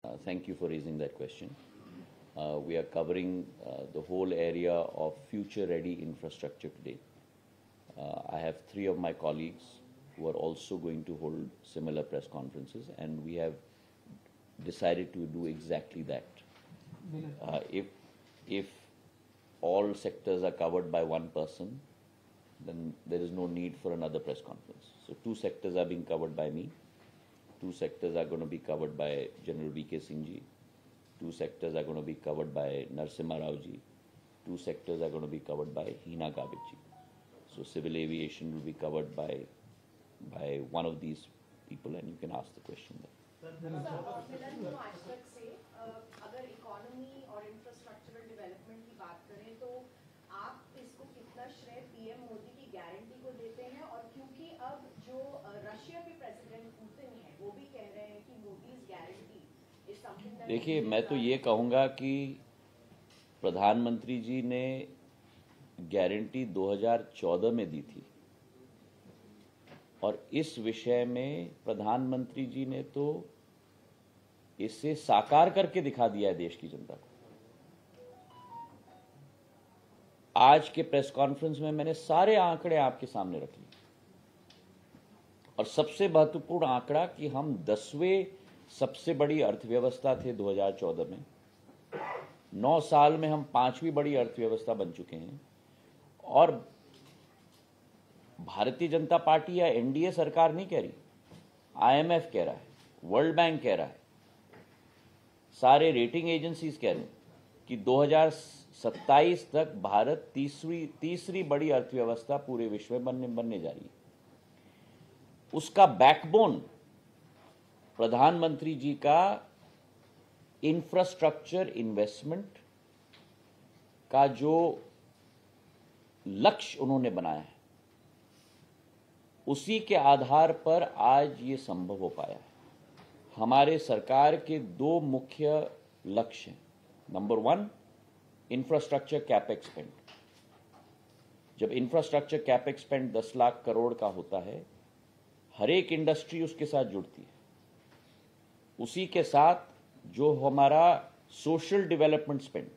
Thank you for raising that question. We are covering the whole area of future-ready infrastructure today. I have three of my colleagues who are also going to hold similar press conferences, and we have decided to do exactly that. If all sectors are covered by one person, then there is no need for another press conference. So two sectors are being covered by me. Two sectors are going to be covered by General V.K. Singh ji. Two sectors are going to be covered by Narasimha Rao ji. Two sectors are going to be covered by Hina Gavit ji. So civil aviation will be covered by one of these people, and you can ask the question there. मिलन आज तक से अगर economy और infrastructural development की बात करें तो आप इसको कितना श्रेय पीएम मोदी की गारंटी को देते हैं, और क्योंकि अब जो रशिया के प्रेसिडेंट पुतिन हैं वो भी कह रहे हैं कि Modi is guarantee is something. देखिए, मैं तो ये कहूँगा कि प्रधानमंत्री जी ने गारंटी 2014 में दी थी, और इस विषय में प्रधानमंत्री जी ने तो इसे साकार करके दिखा दिया है देश की जनता को। आज के प्रेस कॉन्फ्रेंस में मैंने सारे आंकड़े आपके सामने रख लिए, और सबसे महत्वपूर्ण आंकड़ा कि हम 10वें सबसे बड़ी अर्थव्यवस्था थे 2014 में। 9 साल में हम 5वीं बड़ी अर्थव्यवस्था बन चुके हैं, और भारतीय जनता पार्टी या एनडीए सरकार नहीं कह रही, आईएमएफ कह रहा है, वर्ल्ड बैंक कह रहा है, सारे रेटिंग एजेंसीज कह रहे हैं कि 2027 तक भारत तीसरी बड़ी अर्थव्यवस्था पूरे विश्व में बनने जा रही है। उसका बैकबोन प्रधानमंत्री जी का इंफ्रास्ट्रक्चर इन्वेस्टमेंट का जो लक्ष्य उन्होंने बनाया है, उसी के आधार पर आज ये संभव हो पाया है। हमारे सरकार के 2 मुख्य लक्ष्य हैं। Number 1, infrastructure capex spend. जब infrastructure capex spend 10 lakh crore का होता है, हर एक इंडस्ट्री उसके साथ जुड़ती है। उसी के साथ जो हमारा सोशल डेवलपमेंट स्पेंड,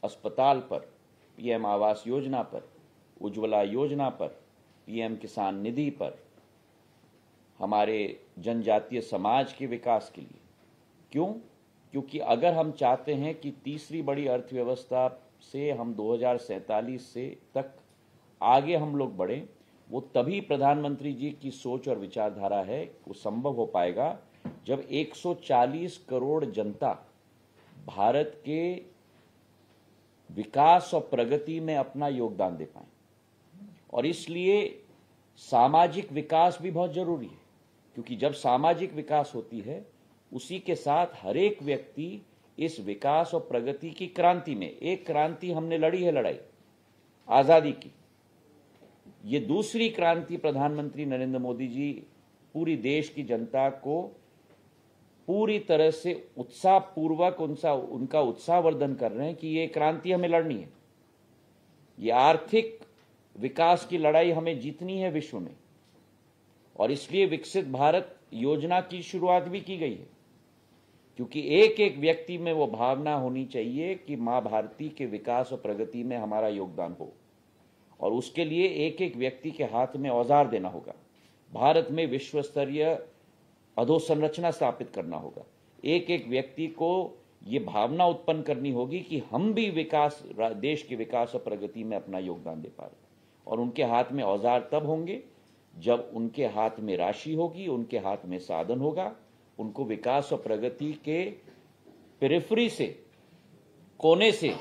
अस्पताल पर, पीएम आवास योजना पर, उज्ज्वला योजना पर, पीएम किसान निधि पर, हमारे जनजातीय समाज के विकास के लिए। क्यों? क्योंकि अगर हम चाहते हैं कि तीसरी बड़ी अर्थव्यवस्था से हम 2047 से तक आगे हम लोग बढ़ें, वो तभी प्रधानमंत्री जी की सोच और विचारधारा है। वो संभव हो पाएगा जब 140 करोड़ जनता भारत के विकास और प्रगति में अपना योगदान दे पाए। और इसलिए सामाजिक विकास भी बहुत जरूरी है, क्योंकि जब सामाजिक विकास होती है, उसी के साथ हर एक व्यक्ति इस विकास और प्रगति की क्रांति में, एक क्रांति हमने लड़ी है, लड़ाई आजादी की, ये दूसरी क्रांति प्रधानमंत्री नरेंद्र मोदी जी पूरी देश की जनता को पूरी तरह से उत्साहपूर्वक उनका उत्साहवर्धन कर रहे हैं कि ये क्रांति हमें लड़नी है। ये आर्थिक विकास की लड़ाई हमें जीतनी है विश्व में, और इसलिए विकसित भारत योजना की शुरुआत भी की गई है, क्योंकि एक एक व्यक्ति में वो भावना होनी चाहिए कि मां भारती के विकास और प्रगति में हमारा योगदान हो, और उसके लिए एक एक व्यक्ति के हाथ में औजार देना होगा। भारत में विश्व स्तरीय अधोसंरचना स्थापित करना होगा। एक एक व्यक्ति को ये भावना उत्पन्न करनी होगी कि हम भी देश के विकास और प्रगति में अपना योगदान दे पा रहे, और उनके हाथ में औजार तब होंगे जब उनके हाथ में राशि होगी, उनके हाथ में साधन होगा, उनको विकास और प्रगति के पेरिफेरी से, कोने से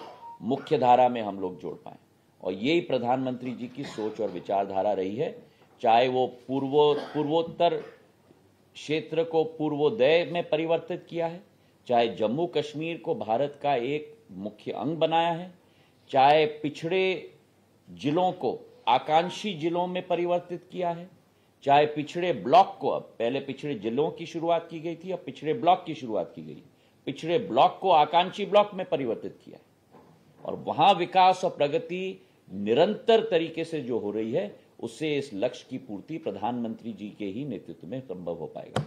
मुख्य धारा में हम लोग जोड़ पाएं। और यही प्रधानमंत्री जी की सोच और विचारधारा रही है। चाहे वो पूर्वोत्तर क्षेत्र को पूर्वोदय में परिवर्तित किया है, चाहे जम्मू कश्मीर को भारत का एक मुख्य अंग बनाया है, चाहे पिछड़े जिलों को आकांक्षी जिलों में परिवर्तित किया है, चाहे पिछड़े ब्लॉक को, अब पहले पिछड़े जिलों की शुरुआत की गई थी, अब पिछड़े ब्लॉक की शुरुआत की गई, पिछड़े ब्लॉक को आकांक्षी ब्लॉक में परिवर्तित किया है, और वहां विकास और प्रगति निरंतर तरीके से जो हो रही है, उससे इस लक्ष्य की पूर्ति प्रधानमंत्री जी के ही नेतृत्व में संभव हो पाएगा।